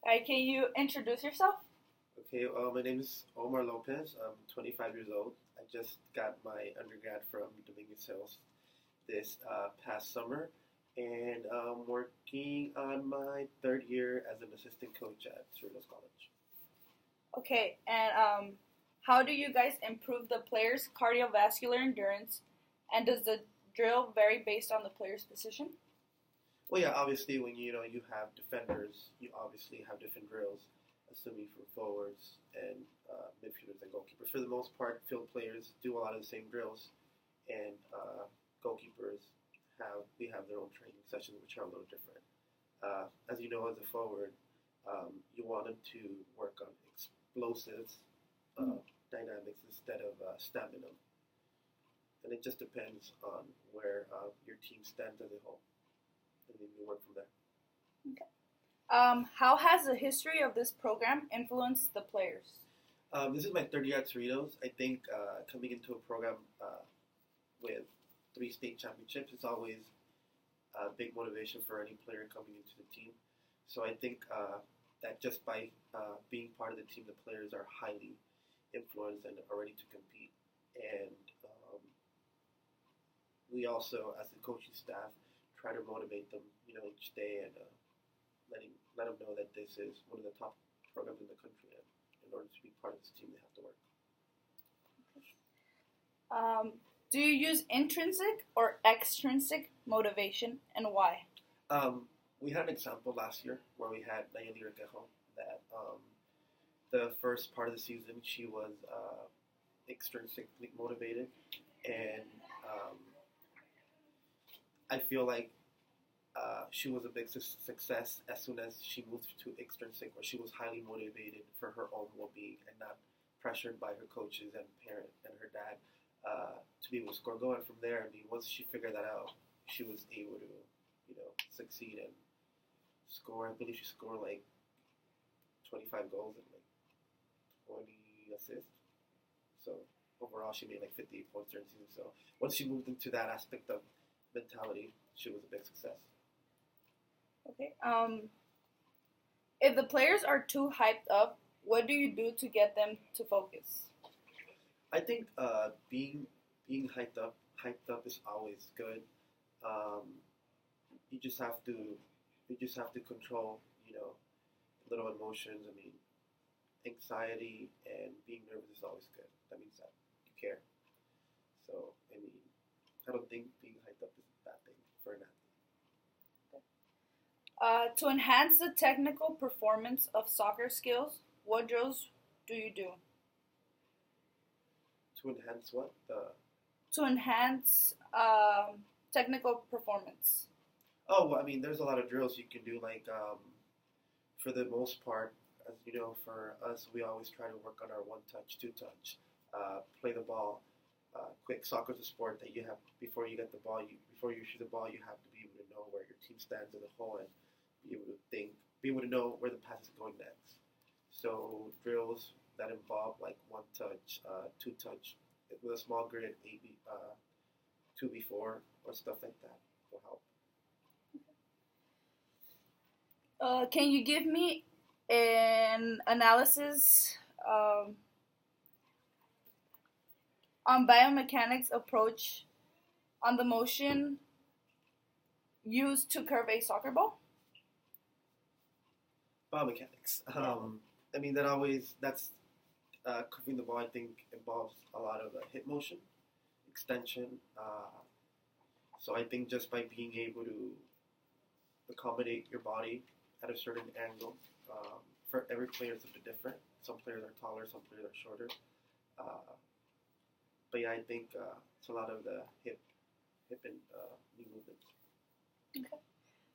Can you introduce yourself? Okay, my name is Omar Lopez. I'm 25 years old. I just got my undergrad from Dominion Sales this past summer, and I'm working on my third year as an assistant coach at Cerritos College. Okay, and how do you guys improve the player's cardiovascular endurance? And does the drill vary based on the player's position? Well, yeah, obviously when you have defenders, you obviously have different drills, assuming for forwards and midfielders and goalkeepers. For the most part, field players do a lot of the same drills, and goalkeepers have their own training sessions, which are a little different. As you know, as a forward, you want them to work on explosives, dynamics instead of stamina, and it just depends on where your team stands as a whole, and then you work from there. Okay. How has the history of this program influenced the players? This is my third year at Cerritos. I think coming into a program with 3 state championships is always a big motivation for any player coming into the team. So I think that just by being part of the team, the players are highly influenced and are ready to compete. And we also, as the coaching staff, try to motivate them, each day and let them know that this is one of the top programs in the country, and in order to be part of this team, they have to work. Do you use intrinsic or extrinsic motivation, and why? We had an example last year where we had Nayeli Requejo that the first part of the season she was extrinsically motivated, and I feel like she was a big success as soon as she moved to extrinsic, where she was highly motivated for her own well-being and not pressured by her coaches and parent and her dad to be able to score. Going from there, I mean, once she figured that out, she was able to, succeed and score. I believe she scored like 25 goals and like 20 assists. So overall, she made like 58 points during the season. So once she moved into that aspect of mentality, she was a big success. Okay. If the players are too hyped up, what do you do to get them to focus? I think being hyped up is always good. You just have to control little emotions. I mean, anxiety and being nervous is always good. That means that you care. So I mean, I don't think being hyped up is a bad thing for an athlete. To enhance the technical performance of soccer skills, what drills do you do? To enhance what? To enhance technical performance. Oh, well, I mean, there's a lot of drills you can do. Like, for the most part, as you know, for us, we always try to work on our one touch, two touch, play the ball. Quick, soccer is a sport that you have before you get the ball. Before you shoot the ball, you have to be able to know where your team stands as a whole and be able to know where the pass is going next. So drills that involve like one touch, two touch, with a small grid, 2v4 or stuff like that will help. Can you give me an analysis on biomechanics approach on the motion used to curve a soccer ball? Biomechanics. I mean, that's curving the ball. I think involves a lot of hip motion, extension. So I think just by being able to accommodate your body at a certain angle, for every player is a bit different. Some players are taller, some players are shorter. But yeah, I think it's a lot of the hip and knee movements. Okay.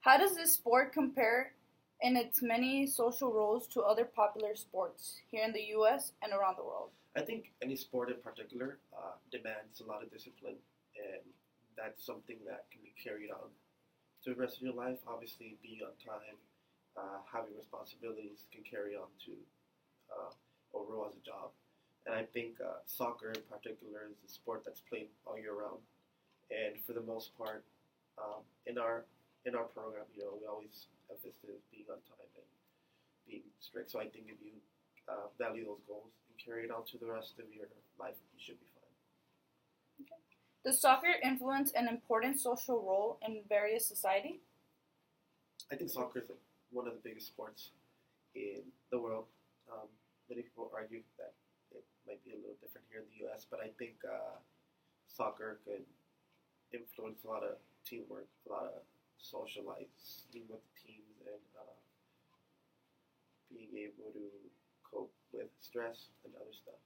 How does this sport compare in its many social roles to other popular sports here in the U.S. and around the world? I think any sport in particular demands a lot of discipline, and that's something that can be carried on to the rest of your life. Obviously, being on time, having responsibilities can carry on to overall as a job. And I think soccer in particular is a sport that's played all year round. And for the most part, in our program, we always emphasize being on time and being strict. So I think if you value those goals and carry it on to the rest of your life, you should be fine. Okay. Does soccer influence an important social role in various society? I think soccer is one of the biggest sports in the world. Many people argue that it might be a little different here in the U.S., but I think soccer could influence a lot of teamwork, a lot of socializing with teams, and being able to cope with stress and other stuff.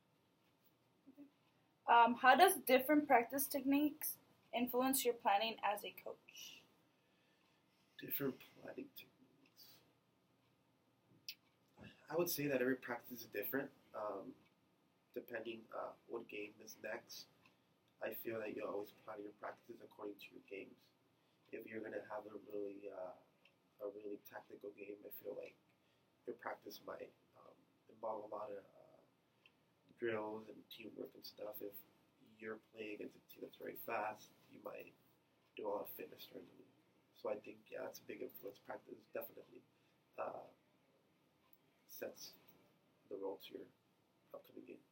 How does different practice techniques influence your planning as a coach? Different planning techniques. I would say that every practice is different, depending what game is next. I feel that you always plan your practices according to your games. If you're gonna have a really tactical game, I feel like your practice might involve a lot of drills and teamwork and stuff. If you're playing against a team that's very fast, you might do a lot of fitness during the week. So I think it's a big influence. Practice definitely sets the role to your upcoming game.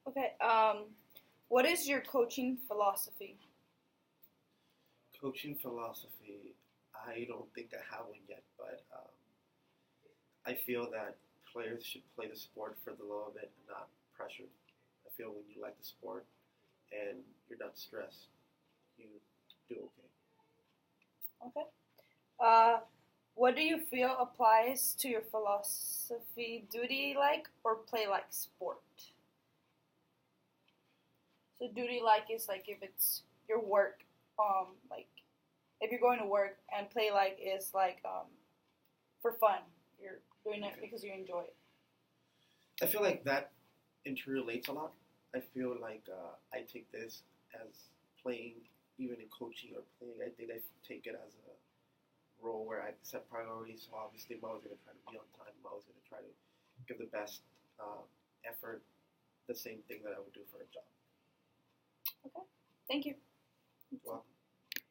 Okay. What is your coaching philosophy? Coaching philosophy, I don't think I have one yet, but I feel that players should play the sport for the love of it and not pressured. I feel when you like the sport and you're not stressed, you do okay. Okay. What do you feel applies to your philosophy? Duty like or play like sport? So duty like is like if it's your work, like if you're going to work, and play like is like for fun. You're doing it because you enjoy it. I feel like that interrelates a lot. I feel like I take this as playing, even in coaching or playing. I think I take it as a role where I set priorities. So obviously, I'm always going to try to be on time. I'm always going to try to give the best effort, the same thing that I would do for a job. Okay. Thank you. Welcome.